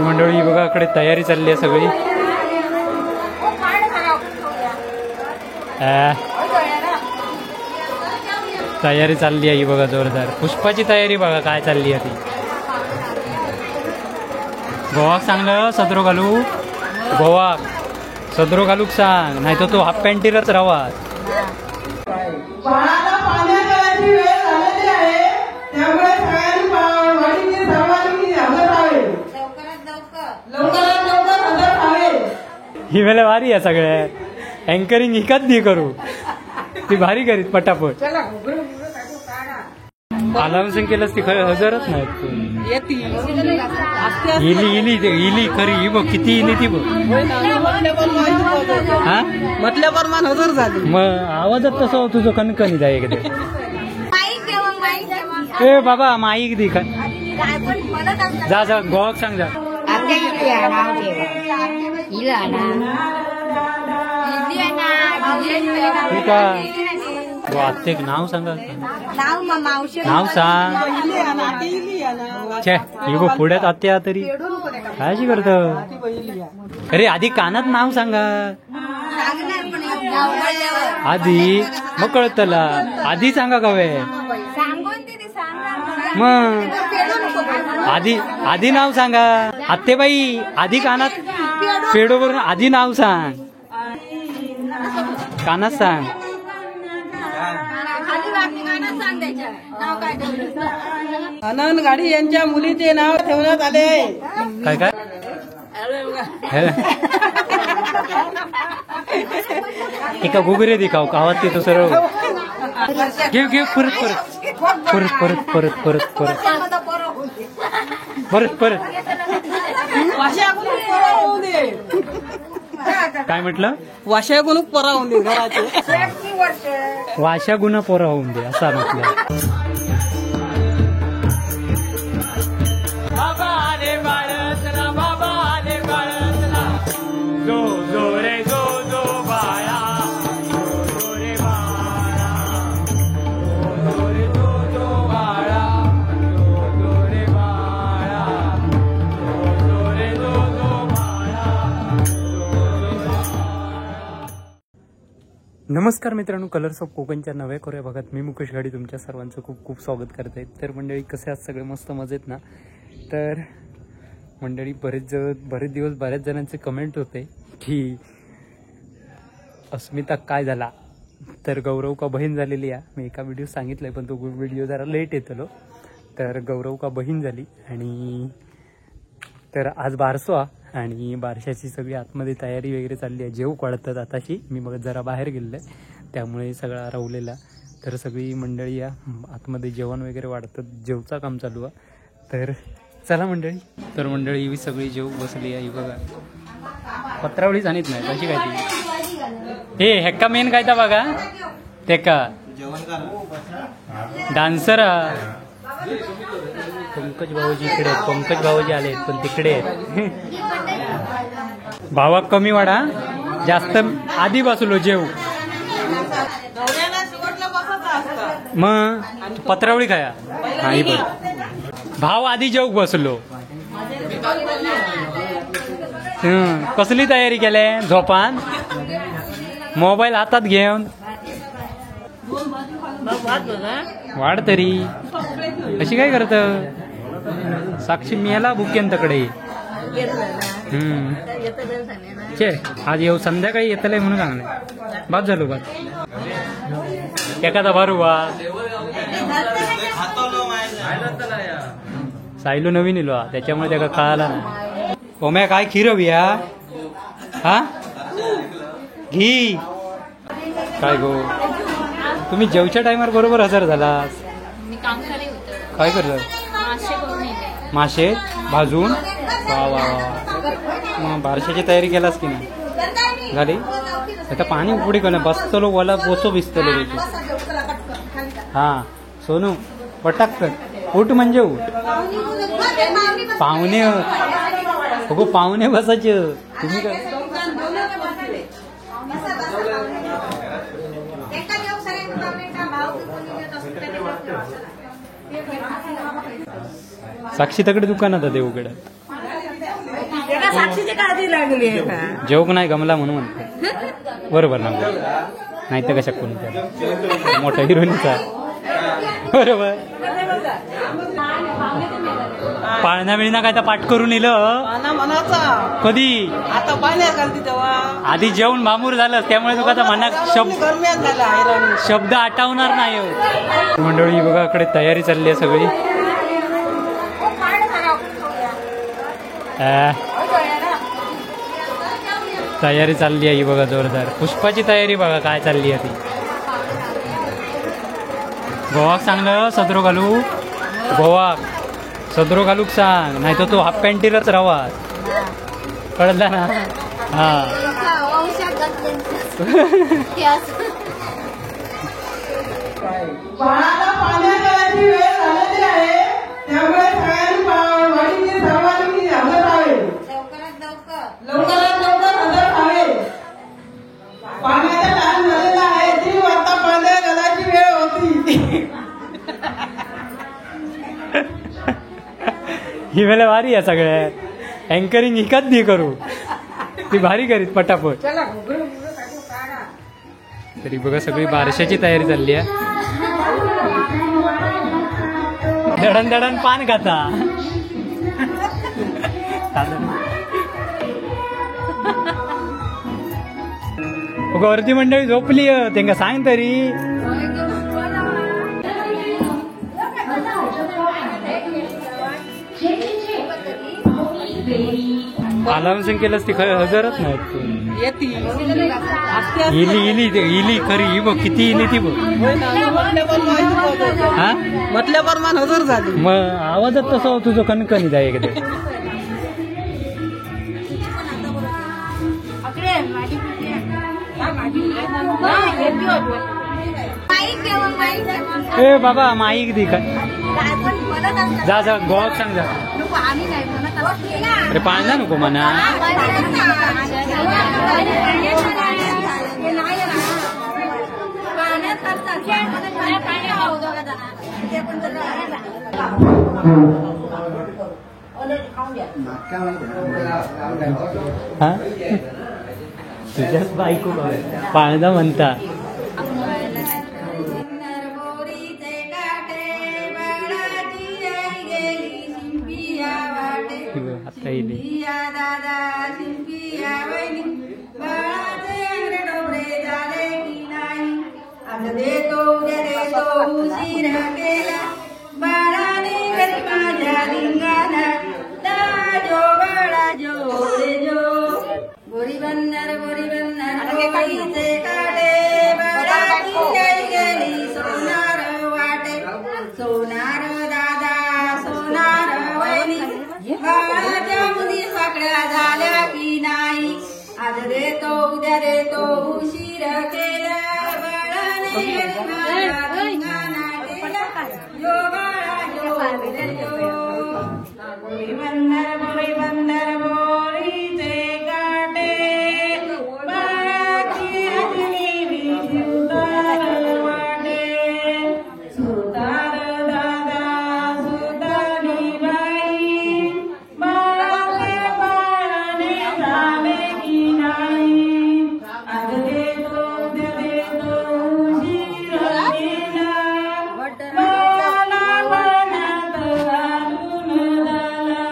मंडळी बघा इकडे तयारी चालली आहे सगळी. तयारी चालली आहे बघा जोरदार. पुष्पाची तयारी बघा काय चालली आहे ती. गोवाक सांगलं सदरो घालू, गोवाक सदरो घालूक सांग, नाही तर तो हाफ पॅन्टीवरच राहा. ही वेळेला भारी आहे सगळ्या. अँकरिंग हिकाच नाही करू, ती भारी करीत पटापट. अनाउन्सिंग केलंच ती खरं हजरच नाही. इली खरी ही बघ किती इली ती बघ. हा म्हटल्याप्रमाणे हजर झाली. मग आवाजात तसं तुझं कणकणी जाय एकदा. ए बाबा माईक दे का जा जा गोवाक सांग जा. ठीक आहे आत्ते नाव सांगा. नाव सांग. छे ही गो पुढ्यात आत्या तरी काळजी करत. अरे आधी कानात नाव सांगा आधी, मग कळतला. आधी सांगा कवे मग आधी नाव सांगा. आत्तेबाई आधी कानात पेडो करून आधी नाव सांग. कानात सांग. आनंद गाडी यांच्या मुलीचे नाव ठेवण्यात आले आहे. काय काय एका गुगरे दिखाव गावात ते तो सरळ घेऊ घेऊ परत परत परत परत परत परत परत परत परत. काय म्हटलं? वाशा गुण पोरा होऊन दे घराचे. वाशा गुन्हा पोरा होऊन दे असं म्हटलं. नमस्कार मित्रांनो, कलर्स ऑफ कोकणच्या नव्या कोऱ्या भागात मी मुकेश गाडी तुमच्या सर्वांचं खूप खूप स्वागत करत आहे. तर मंडळी कसे आज सगळे मस्त मजेत ना. तर मंडळी बरेच दिवस बऱ्याच जणांचे कमेंट होते की अस्मिता काय झाला. तर गौरव का बहीण झालेली आहे. मी एका व्हिडिओ सांगितलं पण तो व्हिडिओ जरा लेट येतलो. तर गौरव का बहीण झाली आणि तर आज बारसो आणि बारशाची सगळी आतमध्ये तयारी वगैरे चालली आहे. जेव कळतात आताशी मी मग जरा बाहेर गेलेलं आहे त्यामुळे सगळा रावलेला. तर सगळी मंडळी या आतमध्ये जेवण वगैरे वाढतात. जेवचा काम चालू आहे. तर चला मंडळी. तर मंडळी ही सगळी जेव बसली आहे. बघा पत्रावळी जाणीत नाही कशी काय ती. हे हेक्का मेन काय तर बघा ते का डान्सर पंकज भाऊजी इकडे आहेत. पंकज भाऊजी आले पण तिकडे आहेत. भावा कमी वाढा जास्त आधी बसलो जेव. मग पत्रावळी खाया नाही पण भाव आधी जेव बसलो. कसली तयारी केले झोपान मोबाईल हातात घेऊन वाढ तरी अशी काय करत. साक्षी मेला बुक्यंतकडे. छे आज येऊ संध्याकाळी येतलंय म्हणून सांगले. बाद झालो बाद एखादा भरू वा सायलो नवीन इलो त्याच्यामुळे त्याला कळाला नाही. ओम्या काय खिरवी हा घी काय गो. तुम्ही जेवच्या टायमार बरोबर हजर झालास. काय करत मासे भाजून वा वा वा. मग बारशाची तयारी केलास की नाही झाली. आता पाणी पुढे कळ बसतलो वाला पोचो भिजतलो तिथे. हा सोनू पटाक उठ म्हणजे उठ. पाहुणे हो पाहुणे बसायचे तुम्ही काय. साक्षी तकडे दुकानात आहे देवगड. एका साक्षीची काळजी लागली आहे का? जेवक नाही गमला म्हणून म्हणतो. बरोबर ना? नाही तर कशा कोणी मोठा हिरोईनचा. बरोबर. पाळणा मिळणं काय तर पाठ करून येलं मनाचा कधी. आता पाण्यात घालती तेव्हा आधी जेवण भामूर झालं त्यामुळे तुका आता मनात शब्द आठवणार नाही. मंडळी बघा इकडे तयारी चालली आहे सगळी. तयारी चालली आहे बघा जोरदार. पुष्पाची तयारी बघा काय चालली आहे ती. गोवाक सांगलं सदरो घालू. गोवाक सदरो घालूक सांग नाही तर तो हाफ पॅन्टीरच राहा. कळला ना? हा बाळाला पाण्यात जायची वेळ झालेली आहे त्यामुळे सगळ्यांनी वाडीची सर्वांनी हजर राहावे. लवकरात लवकर हजर राहावे. पाण्याचा टाइम झालेला आहे. 3 वाजता पाण्यात घालायची वेळ होती. ही वेळेला भारी आहे सगळ्या. अँकरिंग हिकाच नाही करू ती भारी करीत पटापट. तरी बघा सगळी बारशाची तयारी चालली आहे. दडण दडण पान खाता. वरती मंडळी झोपली त्यांना सांग तरी. अलाउन्सिंग केलंच ती हजरच नव्हती. इली खरी ही बघ किती इली ती बघ. हा म्हटल्याप्रमाण हजर झाली. मग आवाजात तसं तुझं कणकणी जाय एकदा. ए बाबा माईक दे काय. जा जा गोवाक सांग जा. अरे पाळणा नको म्हणा. हा तुझ्याच बायको पाळणा म्हणता. आता येईल गोरी बंदर गोरीचे काटे बाळाची आई गेली सोनार वाटे. सोनार दादा सोनार वैनी बाळाच्या मुली साकड्या झाल्या की नाही. आज देतो उद्या देतो उशीर केला बाळाने माझ्या धिंगाणा केला. जो बाळा जो रे जो. गोरी बंदर गोरीचे काटे बाळाची हजरी सुतार वाटे. सुतार दादा सुतारी बाई बाळाच्या बाळाने झाले की नाही. आज देतो उद्या देतो उशीर केला बाळाला मनात घालून झाला.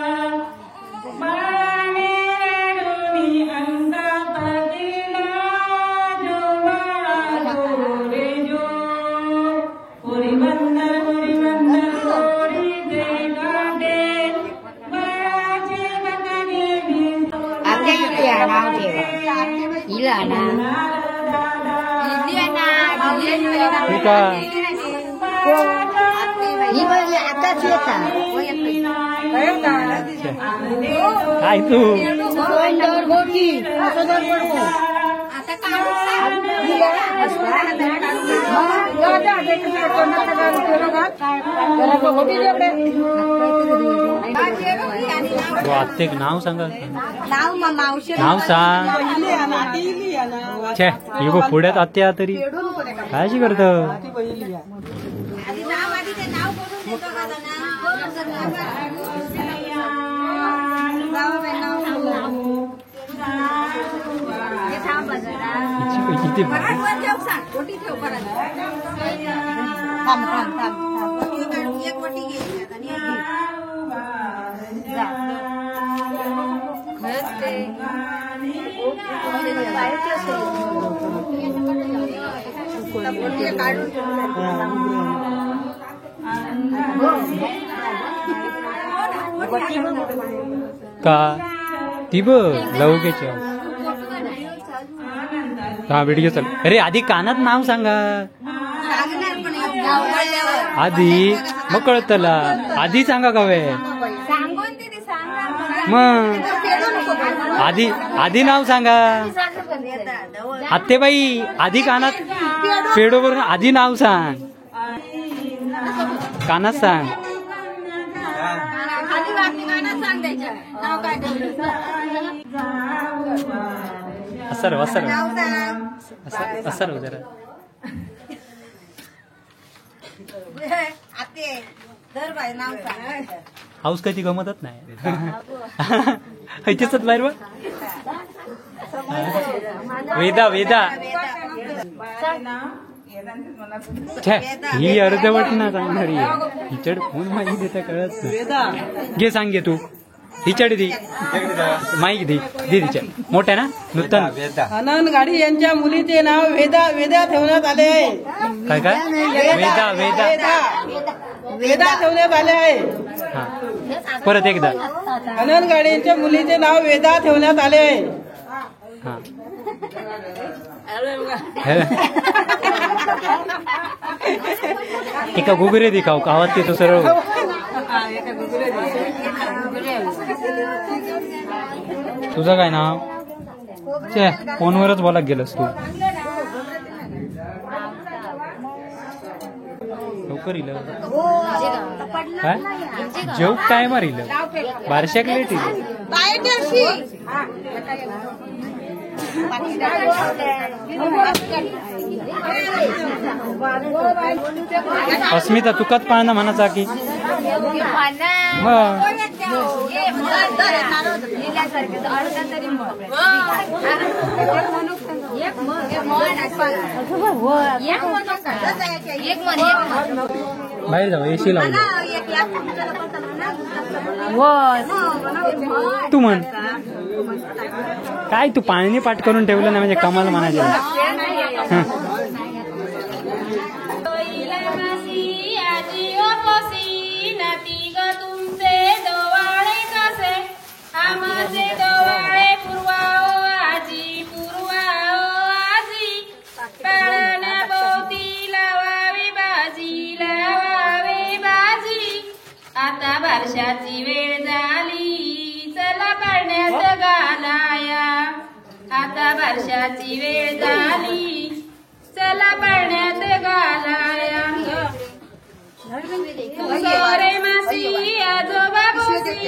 बाळाने रडूनी अंगात गेला जो बाळा जो रे जो. गोरी बंदर गोरीचे काटे बाळाची गंगा गेली. काय तू आत्तेक नाव सांगा. नाव सांग. छे ही गो पुढ्यात आत्या तरी काळजी करत. नाव ती का ती बघ लवकेच्या हा व्हिडिओ चाल. अरे आधी कानात नाव सांगा आधी मग कळतला. आधी सांगा कवे मग आधी नाव सांगा. आत्तेबाई आधी कानात पेडो करून आधी नाव सांग. कानात सांग. असर असर असर जरा हाऊस काही गमतच नाही. ह्याच्याच बाहेर बघ. वेदा वेदा ही अर्धवट ना सांगणारी हिचड कोण माहिती देता कळत नाही. घे सांग घे तू हिचड दे माईक दे दे तिच्या मोठ्या ना नूतन. आनंद गाडी यांच्या मुलीचे नाव वेदा ठेवण्यात आले आहे. काय काय वेदा वेदा वेदा ठेवण्यात आले आहे. हा परत एकदा. आनंद गाडी यांच्या मुलीचे नाव वेदा ठेवण्यात आले आहे. हा एका गुगरे दिखाव आवाज येतो सरळ. तुझं काय नाव फोनवरच बोला गेलस तू. लवकर इल काय जेव काय मारिल बारशाक लेट इल. अस्मिता तुकाच पाळणं म्हणाचा की बाहेर जाऊ एसी लावलं. तू म्हण काय तू पाणी पाठ करून ठेवलं नाही म्हणजे कमाल म्हणायचं. आता वर्षाची वेळ झाली चला पाळण्यात घालाया. आता वर्षाची वेळ झाली चला पाळण्यात घालाया. सोरे मासी आजोबा बोसी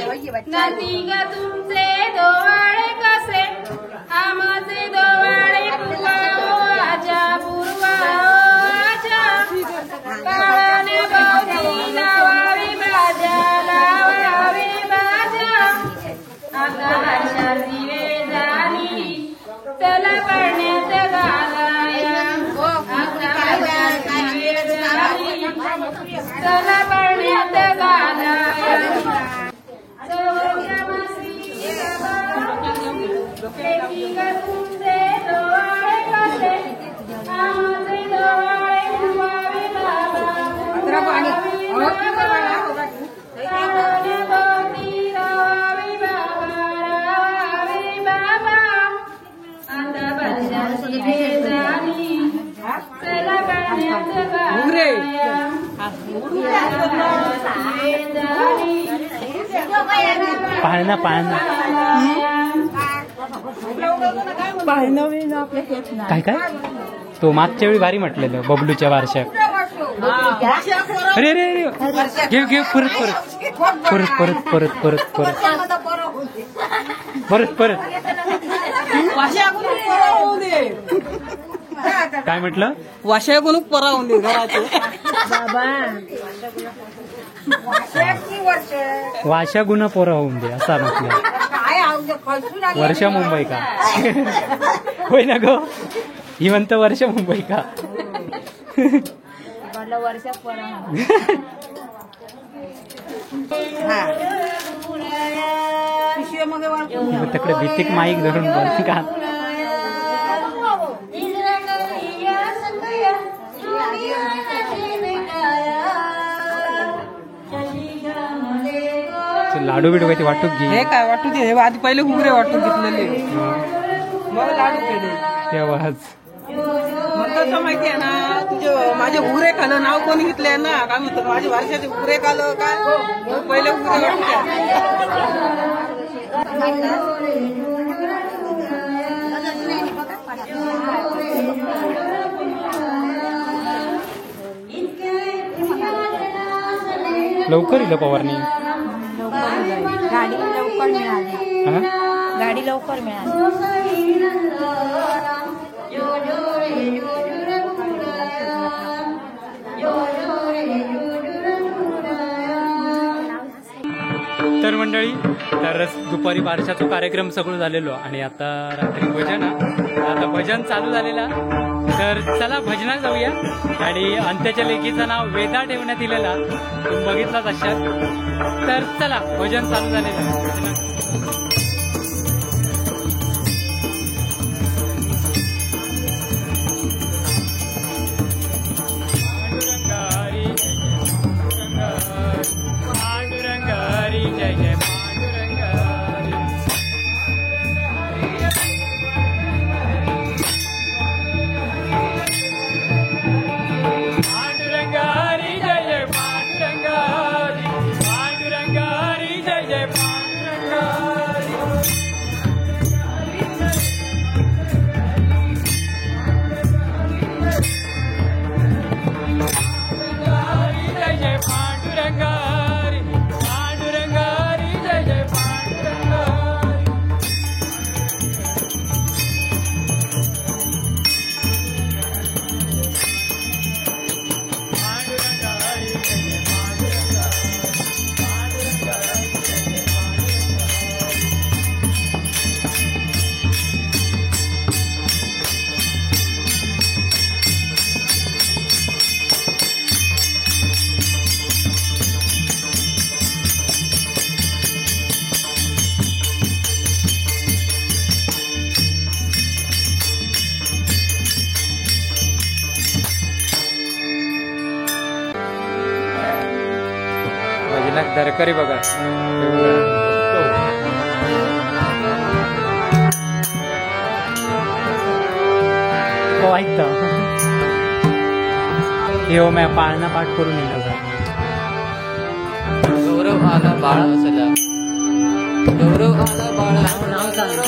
नाती ग तुमचे दोवाळे कसे. आमचे दोवाळे पूर्वा आजा पूर्वा आजा. काळाने भोवती लावावी बाजा लावावी बाजा. आता वर्षाची वेळ झाली चला पाळण्यात घालाया. आता वर्षाची वेळ झाली चला पाळण्यात घालाया. तुमचे दोवाळे कसे. आमचे दोवाळे पूर्वावी बाबा पूर्वावी बाबा. आता वर्षाची वेळ झाली चला पाळण्यात घालाया. पाळणा पाळणा काय काय तो मागच्या वेळी भारी म्हटलेलं बबलूच्या वारशात. अरे अरे अरे घेऊ घेऊ परत परत परत परत परत परत परत परत परत काय म्हटलं. वाशाकडून परावून दे घराचे. वाशा गुन्हा पोरा होऊन दे असा म्हटलं. वर्षा मुंबई का होय ना ग. ही म्हणतं वर्ष मुंबई का? वर्षात पडा तिकडे भीतिक माईक धरून बोल का? लाडू बिडू काही वाटू घे. हे काय वाटू दे, आधी पहिले घुगरे वाटून घेतलेले मग लाडू केले तेव्हाच. म्हणतो माहिती आहे ना, तुझे माझे घुगरे खालं नाव कोणी घेतलंय ना, काय म्हणतात माझे वर्षाचे घुगरे खालं काय, पहिले घुगरे लवकर येईल पवारनी. गाडी लवकर मिळाली. गाडी लवकर मिळाली. तर मंडळी, तर दुपारी बारशाचा कार्यक्रम सगळं झालेलो आणि आता रात्री भजन. आता भजन चालू झालेला. तर चला भजनात जाऊया. आणि अंत्याच्या लेखीचं नाव वेदा ठेवण्यात दिलेला, तुम्ही बघितलाच अशात. तर चला भजन चालू झालेलं. दरकरी बघा. हो ऐकतो हे मी पाळणा पाठ करून येईल. गौरव आला बाळ असला, गौरव आला बाळ नाव सांग.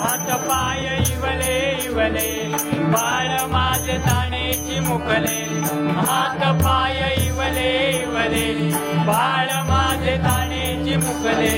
हात पाय इवले इवले मुकले हात पाय इवले इवले बाळ माझे ताणे चिमुकले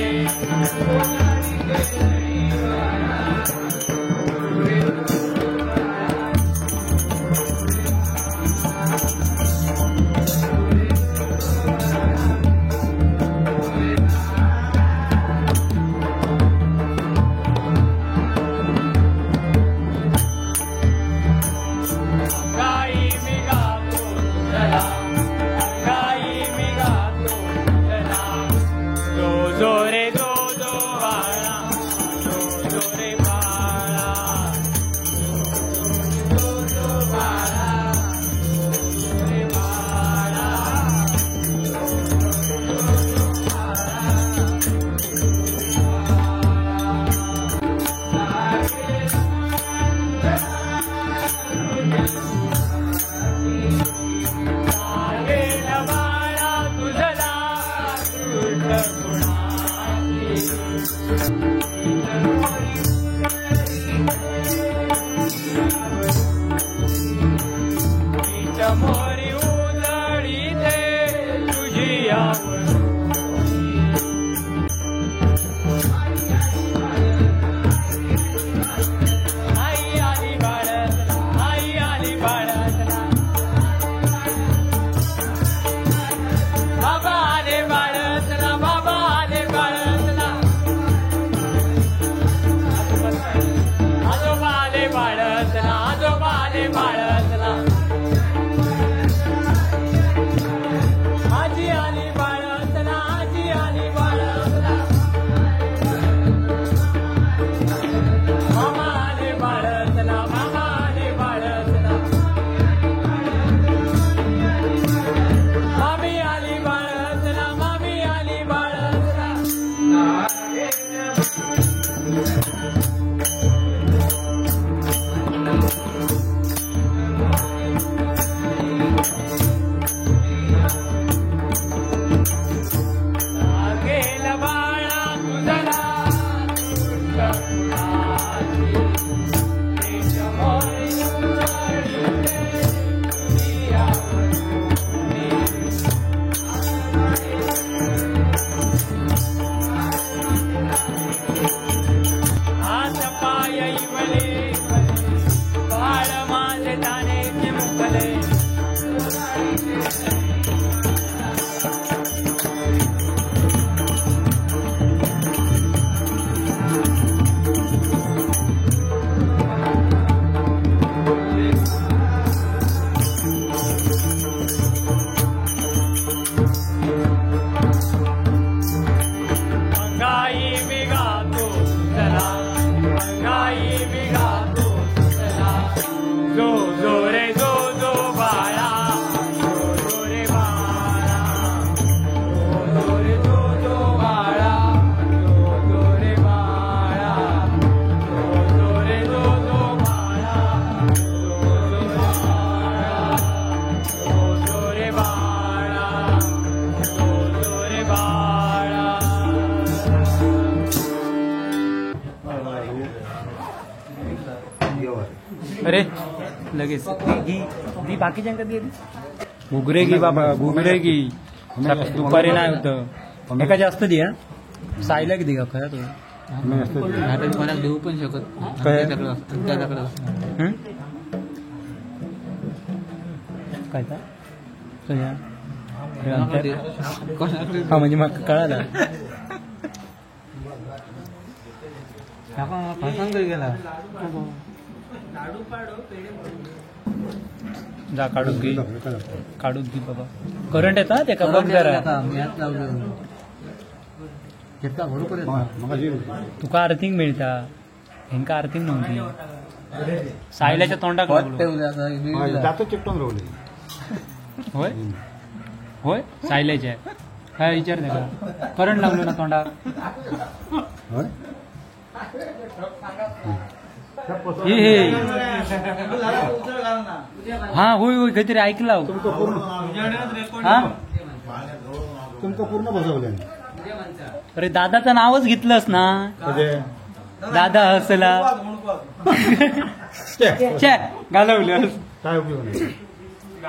अरे लगेच दी बाकीच्या कधी घुगरे घे बाबा घुगरे घे दुपारी नाही होतं एका जास्त दे साईला किती का खरं तो आता कोणाला देऊ पण शकत काय हा म्हणजे मग कळालं गेला जा काढून घे काढून घे बाबा करंट येतात एका बघ जरा तुका अर्थिंग मिळता हेंका अर्थिंग नव्हती सायल्याच्या तोंडाक चिकटून राहले होय होय सायल्याच्या काय विचार नाही का करंट लागलो ना तोंडाक हे हा होय होय काहीतरी ऐकला हा तुमचं पूर्ण बसवलं अरे दादाचं नावच घेतलंस ना दादा हसला घालवलं काय उपयोग नाही मग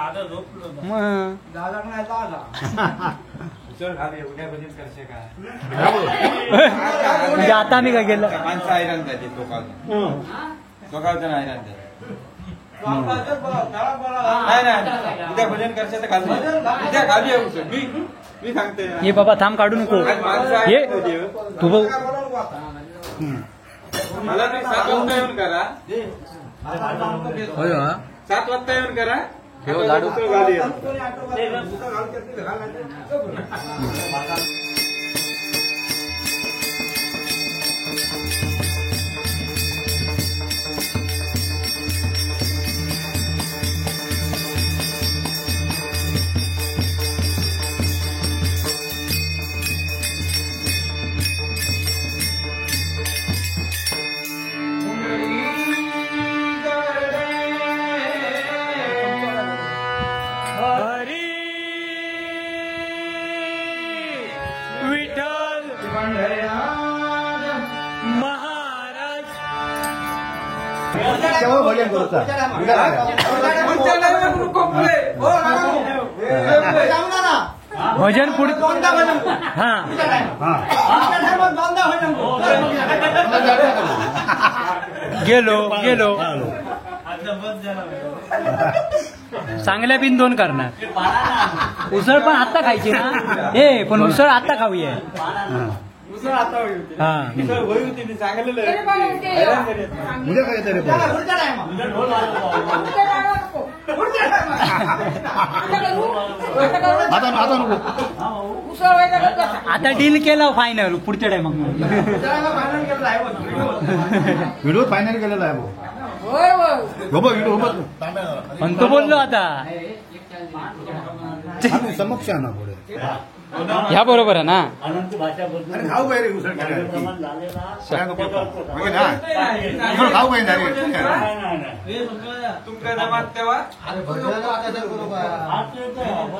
म्हणजे आता आम्ही काय केलं माणसं हैराण झाली दोघांचं हैराण झाली नाही उद्या भजन करશે तर खाली उद्या खाली येऊ सर मी सांगते ये बाबा थांब काढू नको ये तू बघ मला तुम्ही 7 वाजता येऊन करा 7 वाजता येऊन करा लाडू खाली भजन करता भजन पुढे हा गेलो चांगल्या बिन 2 करणार उसळ पण आता खायची ना ए पण उसळ आता खाऊया हा उद्या काय तरी आता नको आता डील केला फायनल पुढच्या टायमाक व्हिडिओ फायनल केलेला आहे व्हिडिओ पण तो बोललो आता समक्ष आणा पुढे ह्या बरोबर आहे ना आणि खाऊ पाहिजे उसळ खाऊ पाहिजे तुमच्या जमात तेव्हा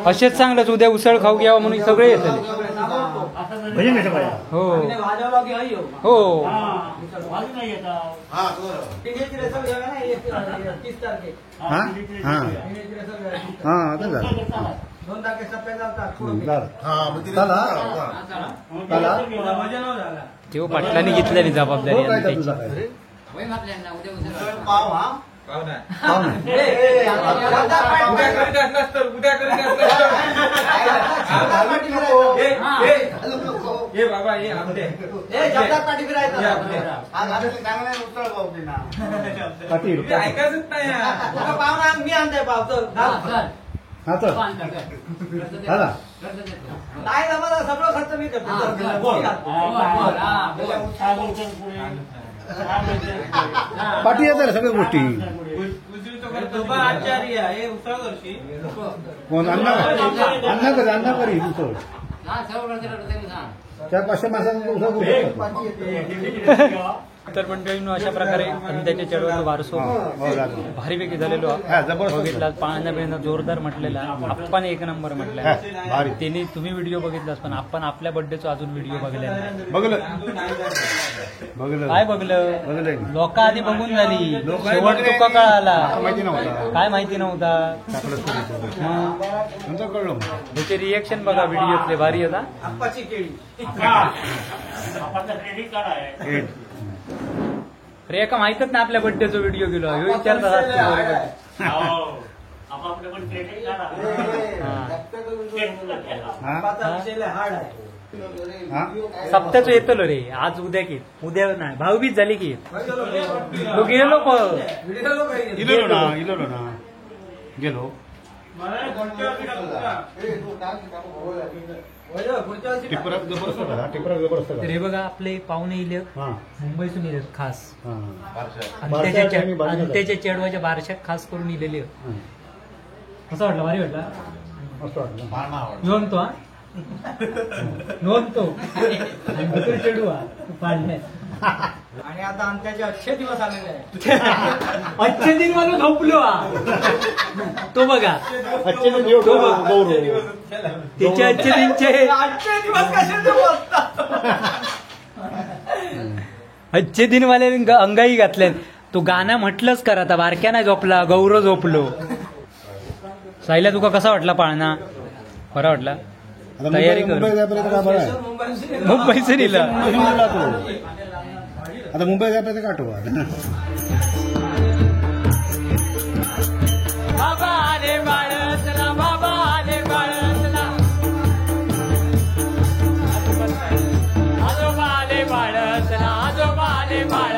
असेच चांगलंच उद्या उसळ खाऊ घ्यावं म्हणून सगळे येतले भजन कसं पाहिजे हो हो आता झालं तेव्हा पाटलांनी घेतल्याने जबाबदारी आणि त्याची. उद्या करीत असलास तर ये बाबा ये आपले ऐकायचंच नाही मी आणताय पावतं नाही जमा सगळं खर्च मी करतो पाठी येतात सगळ्या गोष्टी आचार्य हे उसळ करशी कोण अण्णा करी उसळ त्या 500 माणसांना तर मंडळींनो अशा प्रकारे अंत्याच्या चळवळीचा वारसो भारीपैकी झालेलो बघितला पाळणा बिळणं जोरदार म्हटलेला आपण 1 नंबर म्हटलं त्यांनी तुम्ही व्हिडिओ बघितलास पण आपण आपल्या बर्थडेचा अजून व्हिडिओ बघले काय बघलं लोक आधी बघून झाली शेवट तुका कळाला काय माहिती नव्हता नंतर कळलं त्याचे रिएक्शन बघा व्हिडिओतले भारी होता आप्पाची केळी रेखा माहितच ना आपल्या बर्थडेचा व्हिडिओ गेलो ह्यो विचारतात हार्ड आहे सप्त्याचं येतलो रे आज उद्या की उद्या नाही भाऊबीज झाली की तो गेलो गेलो रे बघा आपले पाहुणे इले मुंबईतून इले खास त्याच्या चेडवाच्या बारशात खास करून इलेले कसं वाटलं भारी वाटला मस्त वाटलं नोंदतो नोंदतो चेडू पाडण्यात आणि आता अंत्याचे 8 दिवस आलेले आहे अच्छे दिन मला झोपलो तो बघा त्याचे अच्छे दिनचे 8 दिवस कसे अच्छे दिन वाले अंगाई घातल्यात तो गाणं म्हटलंच कर आता बारक्या नाही झोपला गौरव झोपलो साहिल्या तुका कसा वाटला पाळणा? बरा वाटला? आता तयारी कर. मुंबई जायपर्यंत काय बरं आहे? मुंबईचं नेलं. मुंबईला जातो. आता मुंबई जायपर्यंत का आठवा? बाबा आले बाळ चला, बाबा आले बाळ चला, आजोबा आले बाळ चला, आजोबा आले बाळ